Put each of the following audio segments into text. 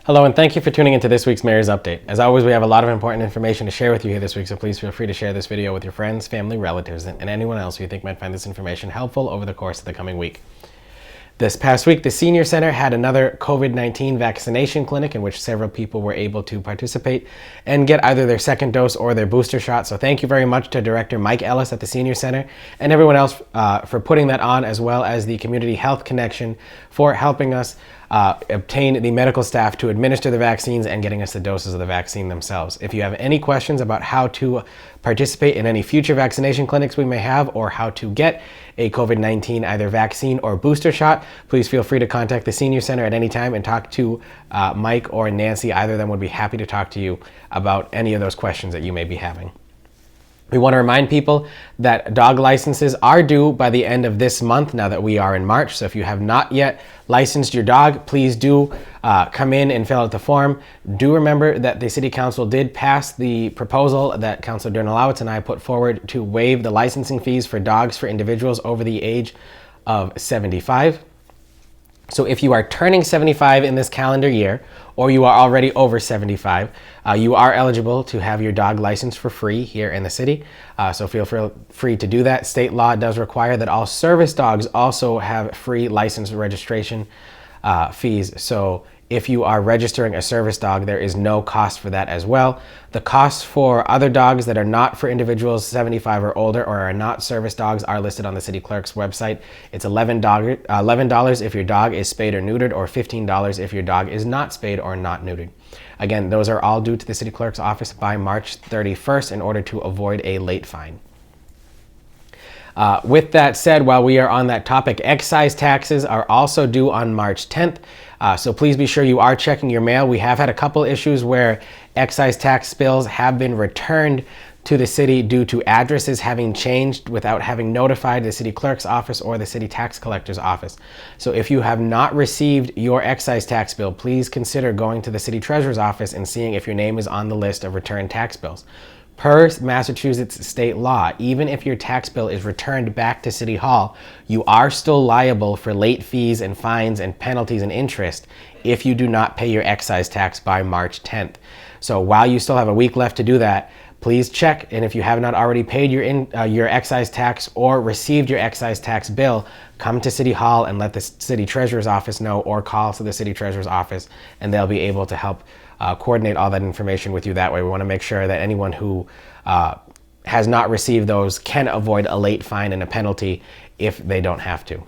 Hello, and thank you for tuning into this week's Mayor's Update. As always, we have a lot of important information to share with you here this week, so please feel free to share this video with your friends, family, relatives, and anyone else who you think might find this information helpful over the course of the coming week. This past week, the Senior Center had another COVID-19 vaccination clinic in which several people were able to participate and get either their second dose or their booster shot. So thank you very much to Director Mike Ellis at the Senior Center and everyone else for putting that on, as well as the Community Health Connection for helping us obtain the medical staff to administer the vaccines and getting us the doses of the vaccine themselves. If you have any questions about how to participate in any future vaccination clinics we may have, or how to get a COVID-19 either vaccine or booster shot, please feel free to contact the Senior Center at any time and talk to Mike or Nancy. Either of them would be happy to talk to you about any of those questions that you may be having. We want to remind people that dog licenses are due by the end of this month, now that we are in March. So if you have not yet licensed your dog, please do come in and fill out the form. Do remember that the City Council did pass the proposal that Councilor Durnalowitz and I put forward to waive the licensing fees for dogs for individuals over the age of 75. So if you are turning 75 in this calendar year, or you are already over 75, you are eligible to have your dog licensed for free here in the city. So feel free to do that. State law does require that all service dogs also have free license registration fees. So if you are registering a service dog, there is no cost for that as well. The costs for other dogs that are not for individuals 75 or older or are not service dogs are listed on the city clerk's website. It's $11 if your dog is spayed or neutered, or $15 if your dog is not spayed or not neutered. Again, those are all due to the city clerk's office by March 31st in order to avoid a late fine. With that said, while we are on that topic, excise taxes are also due on March 10th. So please be sure you are checking your mail. We have had a couple issues where excise tax bills have been returned to the city due to addresses having changed without having notified the city clerk's office or the city tax collector's office. So if you have not received your excise tax bill, please consider going to the city treasurer's office and seeing if your name is on the list of returned tax bills. Per Massachusetts state law, even if your tax bill is returned back to City Hall, you are still liable for late fees and fines and penalties and interest if you do not pay your excise tax by March 10th. So while you still have a week left to do that, please check, and if you have not already paid your excise tax or received your excise tax bill, come to City Hall and let the city treasurer's office know, or call to the city treasurer's office, and they'll be able to help coordinate all that information with you that way. We want to make sure that anyone who has not received those can avoid a late fine and a penalty if they don't have to.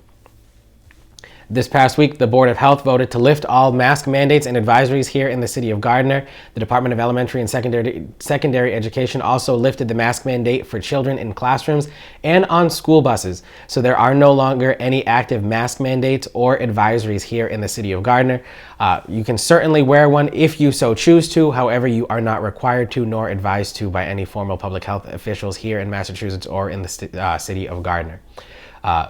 This past week, the Board of Health voted to lift all mask mandates and advisories here in the city of Gardner. The Department of Elementary and Secondary Education also lifted the mask mandate for children in classrooms and on school buses. So there are no longer any active mask mandates or advisories here in the city of Gardner. You can certainly wear one if you so choose to. However, you are not required to nor advised to by any formal public health officials here in Massachusetts or in the city of Gardner.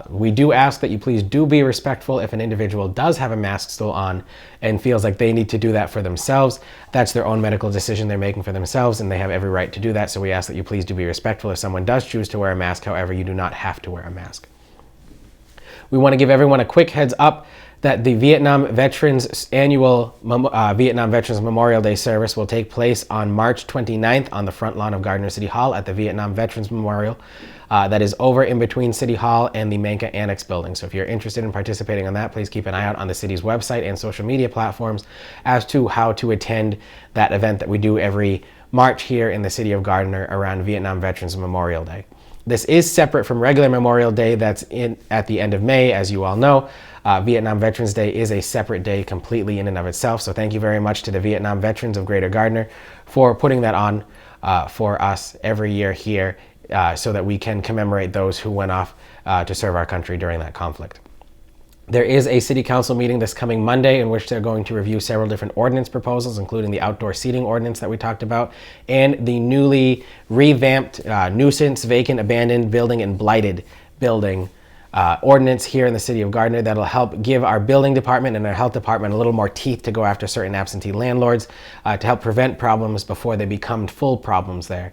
We do ask that you please do be respectful if an individual does have a mask still on and feels like they need to do that for themselves. That's their own medical decision they're making for themselves, and they have every right to do that. So we ask that you please do be respectful if someone does choose to wear a mask. However, you do not have to wear a mask. We want to give everyone a quick heads up that the Vietnam Veterans annual Vietnam Veterans Memorial Day service will take place on March 29th on the front lawn of Gardner City Hall at the Vietnam Veterans Memorial. That is over in between City Hall and the Manka Annex building. So if you're interested in participating on that, please keep an eye out on the city's website and social media platforms as to how to attend that event that we do every March here in the city of Gardner around Vietnam Veterans Memorial Day. This is separate from regular Memorial Day that's at the end of May, as you all know. Vietnam Veterans Day is a separate day completely in and of itself. So thank you very much to the Vietnam Veterans of Greater Gardner for putting that on for us every year here so that we can commemorate those who went off to serve our country during that conflict. There is a city council meeting this coming Monday in which they're going to review several different ordinance proposals, including the outdoor seating ordinance that we talked about and the newly revamped nuisance, vacant, abandoned building and blighted building ordinance here in the city of Gardner that'll help give our building department and our health department a little more teeth to go after certain absentee landlords to help prevent problems before they become full problems there.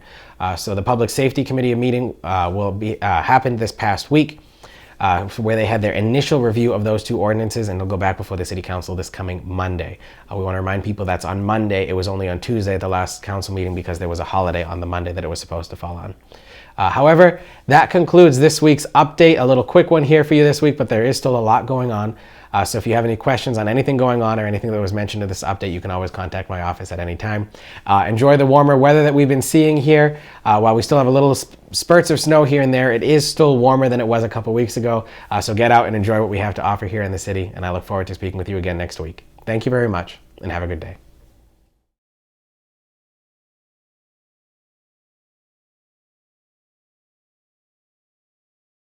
So the Public Safety Committee meeting will be happened this past week. where they had their initial review of those two ordinances, and they'll go back before the city council this coming Monday. We want to remind people that's on Monday. It was only on Tuesday, the last council meeting, because there was a holiday on the Monday that it was supposed to fall on. However, that concludes this week's update. A little quick one here for you this week, but there is still a lot going on. So if you have any questions on anything going on or anything that was mentioned in this update, you can always contact my office at any time. Enjoy the warmer weather that we've been seeing here. While we still have a little spurts of snow here and there, it is still warmer than it was a couple weeks ago. So get out and enjoy what we have to offer here in the city. And I look forward to speaking with you again next week. Thank you very much and have a good day.